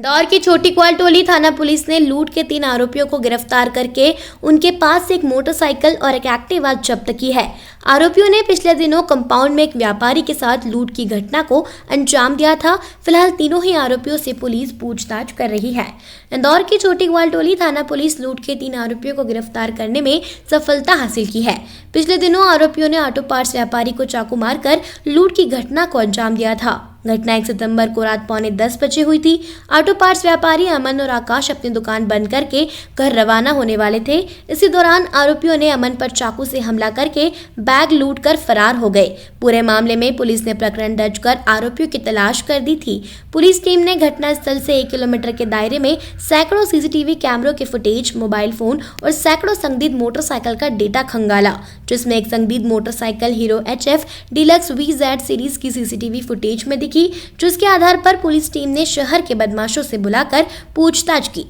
इंदौर की छोटी क्वालटोली थाना पुलिस ने लूट के 3 आरोपियों को गिरफ्तार करके उनके पास से एक मोटरसाइकिल और एक एक्टिवा जब्त की है। आरोपियों ने पिछले दिनों कंपाउंड में एक व्यापारी के साथ लूट की घटना को अंजाम दिया था। फिलहाल तीनों ही आरोपियों से पुलिस पूछताछ कर रही है। इंदौर की छोटी क्वालटोली थाना पुलिस लूट के 3 आरोपियों को गिरफ्तार करने में सफलता हासिल की है। पिछले दिनों आरोपियों ने ऑटो पार्ट्स व्यापारी को चाकू मारकर लूट की घटना को अंजाम दिया था। घटना 1 सितंबर को रात 9:45 बजे हुई थी। ऑटो पार्ट्स व्यापारी अमन और आकाश अपनी दुकान बंद करके घर रवाना होने वाले थे। इसी दौरान आरोपियों ने अमन पर चाकू से हमला करके बैग लूट कर फरार हो गए। पूरे मामले में पुलिस ने प्रकरण दर्ज कर आरोपियों की तलाश कर दी थी। पुलिस टीम ने घटनास्थल से 1 किलोमीटर के दायरे में सैकड़ों सीसीटीवी कैमरों के फुटेज, मोबाइल फोन और सैकड़ों संदिग्ध मोटरसाइकिल का डेटा खंगाला, जिसमें एक संदिग्ध motorcycle hero HF deluxe VZ series की सीसीटीवी फुटेज में दिखी, जिसके आधार पर पुलिस टीम ने शहर के बदमाशों से बुलाकर पूछताछ की।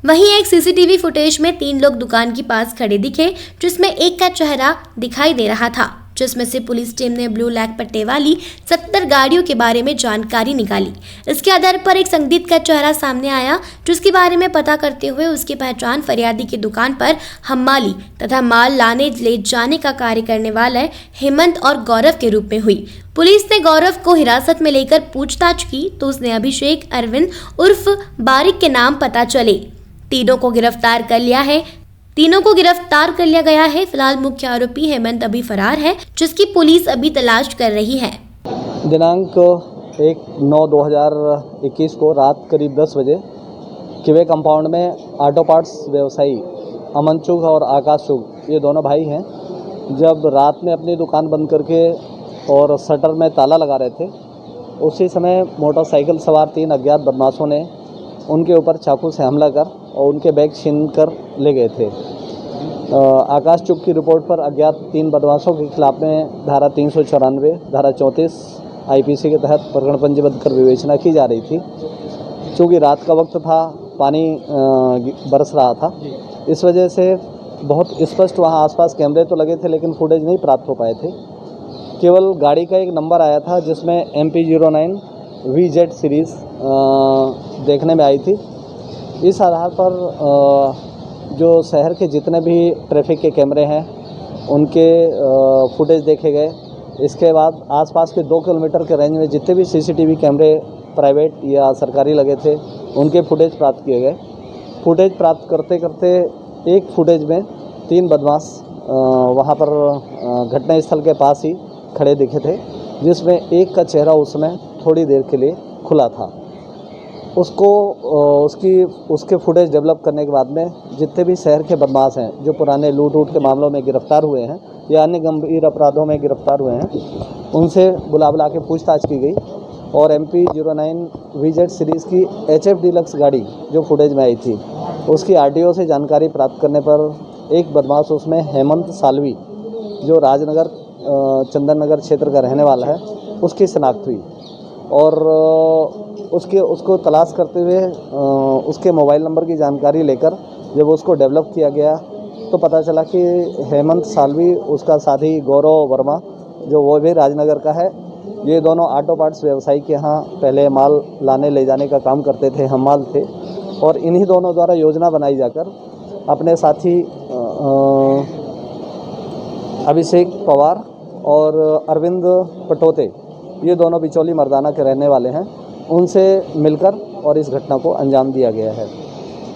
वहीं एक सीसीटीवी फुटेज में 3 लोग दुकान के पास खड़े दिखे, जिसमें एक का चेहरा दिखाई दे रहा था, जिसमें से पुलिस टीम ने ब्लू लैक पट्टे वाली 70 गाड़ियों के बारे में जानकारी निकाली। इसके आधार पर एक संदिग्ध का चेहरा सामने आया, जिसके बारे में पता करते हुए उसकी पहचान फरियादी की दुकान पर हम्माली तथा माल लाने ले जाने का कार्य करने वाले हेमंत और गौरव के रूप में हुई। पुलिस ने गौरव को हिरासत में लेकर पूछताछ की तो उसने अभिषेक, अरविंद उर्फ बारिक के नाम पता चले। तीनों को गिरफ्तार कर लिया गया है। फिलहाल मुख्य आरोपी हेमंत अभी फरार है, जिसकी पुलिस अभी तलाश कर रही है। दिनांक 1/9/2021 को रात करीब 10 बजे किवे कंपाउंड में ऑटो पार्ट्स व्यवसायी अमन चुग और आकाश चुग, ये दोनों भाई हैं, जब रात में अपनी दुकान बंद करके और शटर में ताला लगा रहे थे, उसी समय मोटरसाइकिल सवार 3 अज्ञात बदमाशों ने उनके ऊपर चाकू से हमला कर और उनके बैग छीन कर ले गए थे। आकाश चुग की रिपोर्ट पर अज्ञात 3 बदमाशों के खिलाफ में धारा 394, धारा 34 IPC के तहत प्रकरण पंजीबद्ध कर विवेचना की जा रही थी। चूँकि रात का वक्त था, पानी बरस रहा था, इस वजह से बहुत स्पष्ट वहाँ आसपास कैमरे तो लगे थे, लेकिन फुटेज नहीं प्राप्त हो पाए थे। केवल गाड़ी का एक नंबर आया था, जिसमें MP09 VZ सीरीज़ देखने में आई थी। इस आधार पर जो शहर के जितने भी ट्रैफिक के कैमरे हैं, उनके फुटेज देखे गए। इसके बाद आसपास के 2 किलोमीटर के रेंज में जितने भी CCTV कैमरे प्राइवेट या सरकारी लगे थे, उनके फुटेज प्राप्त किए गए। फुटेज प्राप्त करते करते एक फुटेज में 3 बदमाश वहाँ पर घटनास्थल के पास ही खड़े दिखे थे, जिसमें एक का चेहरा उसमें थोड़ी देर के लिए खुला था। उसके फुटेज डेवलप करने के बाद में जितने भी शहर के बदमाश हैं, जो पुराने लूट के मामलों में गिरफ्तार हुए हैं या अन्य गंभीर अपराधों में गिरफ्तार हुए हैं, उनसे बुला के पूछताछ की गई और MP09 VZ सीरीज़ की HF डीलक्स गाड़ी जो फुटेज में आई थी, उसकी RTO से जानकारी प्राप्त करने पर एक बदमाश उसमें हेमंत सालवी, जो राजनगर चंदन नगर क्षेत्र का रहने वाला है, उसकी शिनाख्त हुई और उसको तलाश करते हुए उसके मोबाइल नंबर की जानकारी लेकर जब उसको डेवलप किया गया तो पता चला कि हेमंत सालवी, उसका साथी गौरव वर्मा, जो वो भी राजनगर का है, ये दोनों ऑटो पार्ट्स व्यवसायी के यहाँ पहले माल लाने ले जाने का काम करते थे, हम्माल थे, और इन्हीं दोनों द्वारा योजना बनाई जाकर अपने साथी अभिषेक पवार और अरविंद पटोते, ये दोनों बिचौली मर्दाना के रहने वाले हैं, उनसे मिलकर और इस घटना को अंजाम दिया गया है।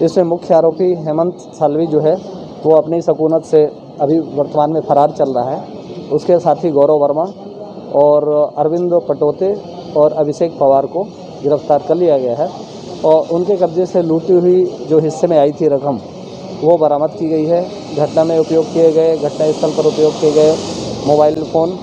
इसमें मुख्य आरोपी हेमंत सालवी जो है, वो अपनी सकूनत से अभी वर्तमान में फरार चल रहा है। उसके साथी गौरव वर्मा और अरविंद पटोते और अभिषेक पवार को गिरफ्तार कर लिया गया है और उनके कब्जे से लूटी हुई जो हिस्से में आई थी रकम, वो बरामद की गई है। घटना में उपयोग किए गए, घटनास्थल पर उपयोग किए गए मोबाइल फ़ोन